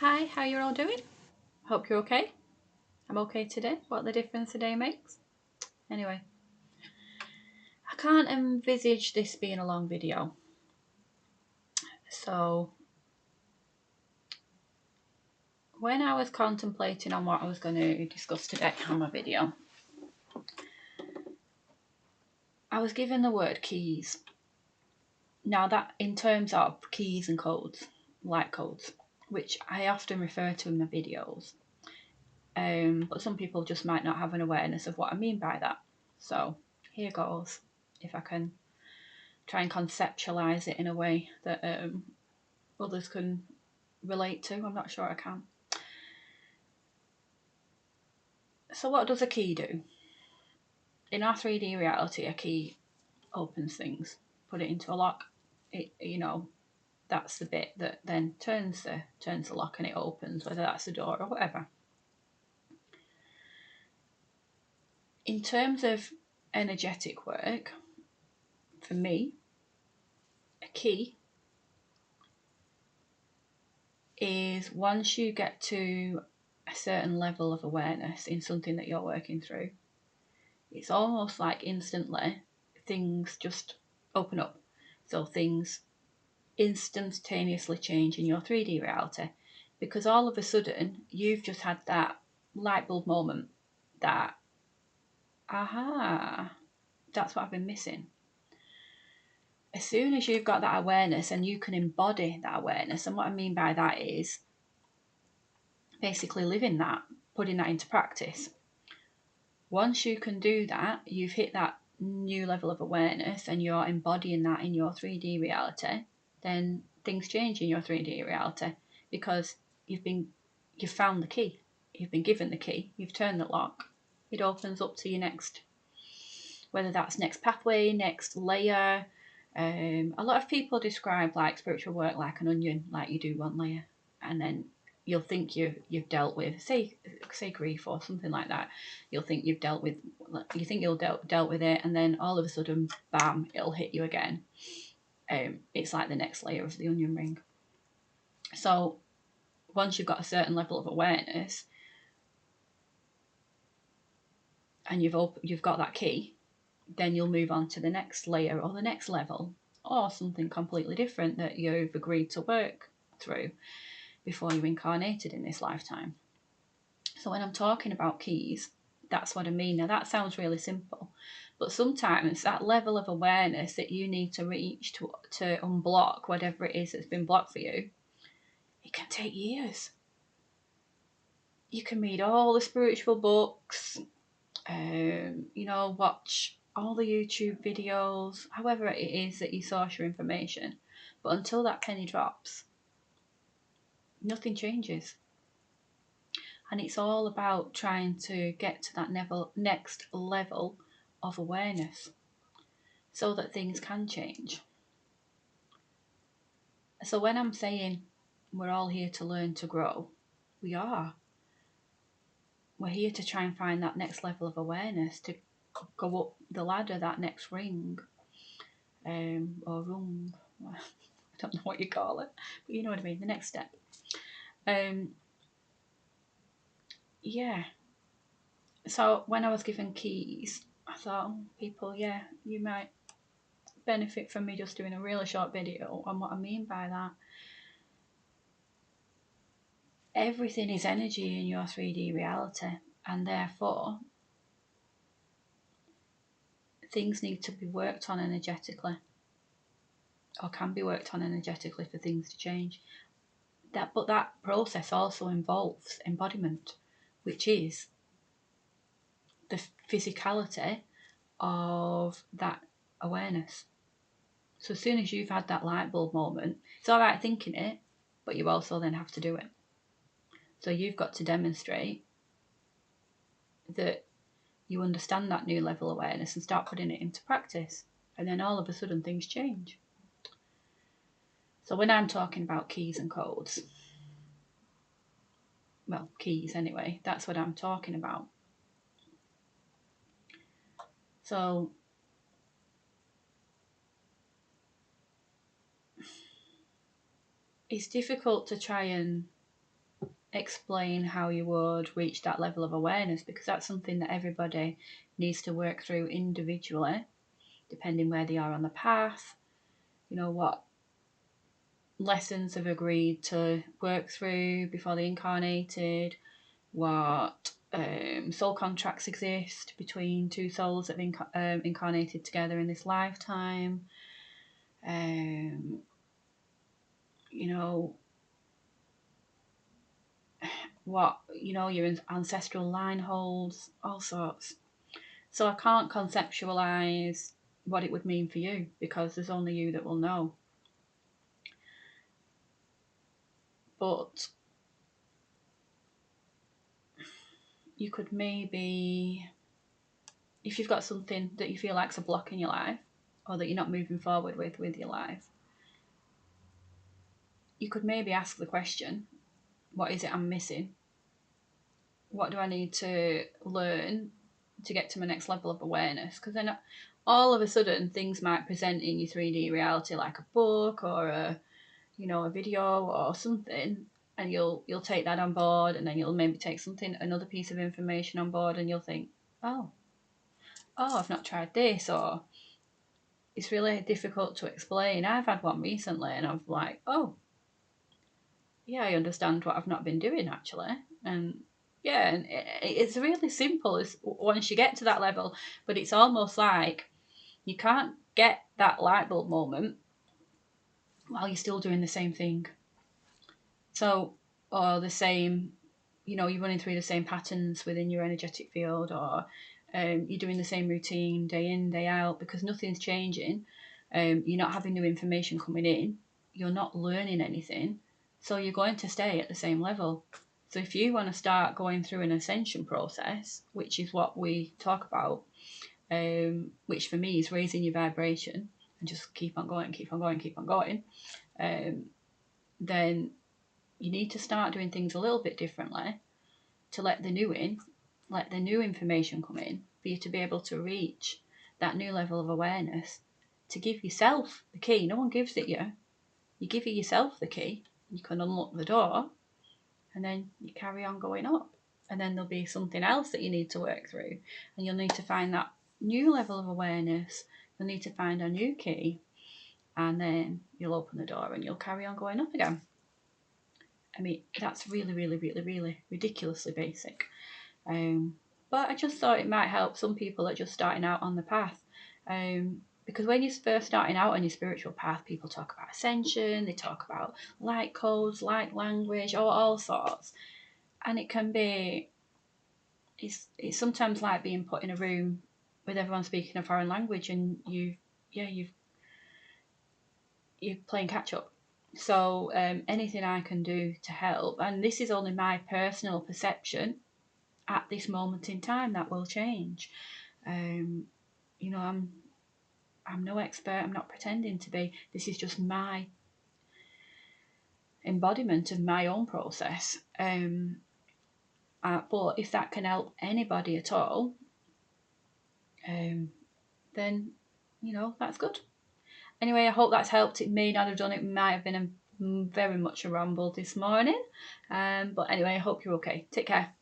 Hi, how you all doing? Hope you're okay. I'm okay today. What the difference a day makes. Anyway, I can't envisage this being a long video. So, when I was contemplating on what I was going to discuss today on my video, I was given the word keys. Now that in terms of keys and codes, light codes, which I often refer to in my videos. But some people just might not have an awareness of what I mean by that. So here goes, if I can try and conceptualize it in a way that others can relate to. I'm not sure I can. So what does a key do? In our 3D reality, a key opens things. Put it into a lock. That's the bit that then turns the lock and it opens, whether that's the door or whatever. In terms of energetic work, for me, a key is once you get to a certain level of awareness in something that you're working through, it's almost like instantly things just open up. So things instantaneously change in your 3D reality because all of a sudden you've just had that light bulb moment that, aha, that's what I've been missing. As soon as you've got that awareness and you can embody that awareness, and what I mean by that is basically living that, putting that into practice. Once you can do that, you've hit that new level of awareness and you're embodying that in your 3D reality, then things change in your 3D reality because you've found the key, you've been given the key, you've turned the lock, it opens up to your next, whether that's next pathway, next layer. A lot of people describe like spiritual work like an onion, like you do one layer and then you'll think you've dealt with say grief or something like that. You'll think you've dealt with it, and then all of a sudden, bam, it'll hit you again. It's like the next layer of the onion ring. So once you've got a certain level of awareness and you've got that key, then you'll move on to the next layer or the next level or something completely different that you've agreed to work through before you incarnated in this lifetime. So when I'm talking about keys, that's what I mean. Now that sounds really simple, but sometimes that level of awareness that you need to reach to unblock whatever it is that's been blocked for you, it can take years. You can read all the spiritual books, watch all the YouTube videos, however it is that you source your information, but until that penny drops, nothing changes. And it's all about trying to get to that next level of awareness so that things can change. So when I'm saying we're all here to learn to grow, we are. We're here to try and find that next level of awareness, to go up the ladder, that next ring, or rung. I don't know what you call it, but you know what I mean, the next step. Yeah. So when I was given keys, I thought, people, yeah, you might benefit from me just doing a really short video on what I mean by that. Everything is energy in your 3D reality, and therefore things need to be worked on energetically, or can be worked on energetically for things to change. But that process also involves embodiment, which is the physicality of that awareness. So as soon as you've had that light bulb moment, it's all right thinking it, but you also then have to do it. So you've got to demonstrate that you understand that new level of awareness and start putting it into practice. And then all of a sudden things change. So when I'm talking about keys and codes, well, keys anyway, that's what I'm talking about. So it's difficult to try and explain how you would reach that level of awareness, because that's something that everybody needs to work through individually, depending where they are on the path, what lessons have agreed to work through before they incarnated, what soul contracts exist between two souls that have incarnated together in this lifetime, what your ancestral line holds, all sorts. So I can't conceptualize what it would mean for you, because there's only you that will know. But you could maybe, if you've got something that you feel like's a block in your life, or that you're not moving forward with your life, you could maybe ask the question, what is it I'm missing? What do I need to learn to get to my next level of awareness? Because then all of a sudden things might present in your 3D reality, like a book or a video or something, and you'll take that on board, and then you'll maybe take another piece of information on board, and you'll think, oh, I've not tried this, or it's really difficult to explain. I've had one recently, and I'm like, oh, yeah, I understand what I've not been doing actually, and yeah, and it's really simple once you get to that level, but it's almost like you can't get that light bulb moment while you're still doing the same thing. So, or the same, you're running through the same patterns within your energetic field, or you're doing the same routine day in, day out, because nothing's changing. You're not having new information coming in. You're not learning anything. So you're going to stay at the same level. So if you want to start going through an ascension process, which is what we talk about, which for me is raising your vibration and just keep on going, then you need to start doing things a little bit differently to let the new information come in, for you to be able to reach that new level of awareness, to give yourself the key. No one gives it you. You give yourself the key. You can unlock the door, and then you carry on going up. And then there'll be something else that you need to work through, and you'll need to find that new level of awareness. You'll need to find a new key, and then you'll open the door and you'll carry on going up again. I mean, that's really, really, really, really ridiculously basic. But I just thought it might help some people that are just starting out on the path. Because when you're first starting out on your spiritual path, people talk about ascension, they talk about light codes, light language, all sorts. And it can be, it's sometimes like being put in a room with everyone speaking a foreign language, and you're playing catch up. So anything I can do to help, and this is only my personal perception at this moment in time, that will change. I'm no expert. I'm not pretending to be. This is just my embodiment of my own process. But if that can help anybody at all, then that's good. Anyway, I hope that's helped. It may not have done. It might have been very much a ramble this morning. But anyway, I hope you're okay. Take care.